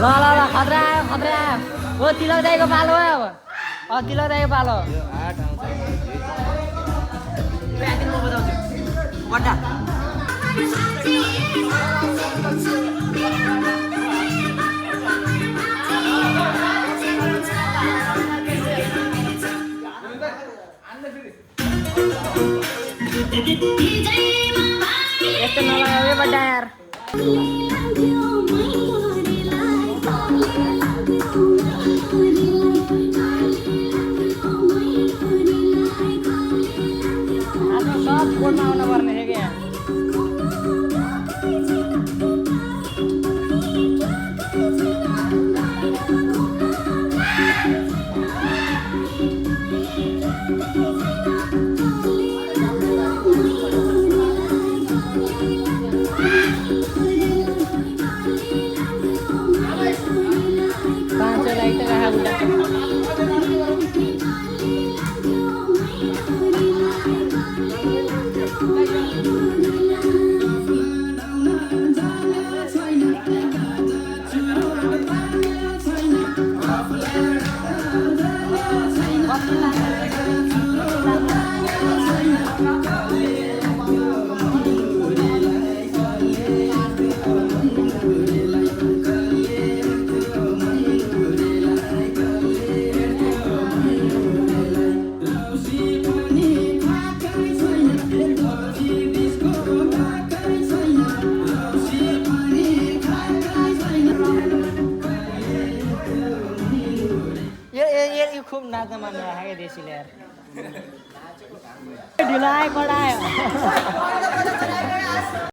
ल ल ल खतरा आयो खतरा आयो हो तिलक दाईको पालो हो अब तिलक दाईको पालो यो 8 आउँछ म बजाउँछु बड्डा यस्तो नलगाऊ बड्डा यार आफ्नो सब कोडमा आउनु पर्ने थियो क्या यो खूब नाच्न मन राखेको देशीले यार ढिलो आयो कडा आयो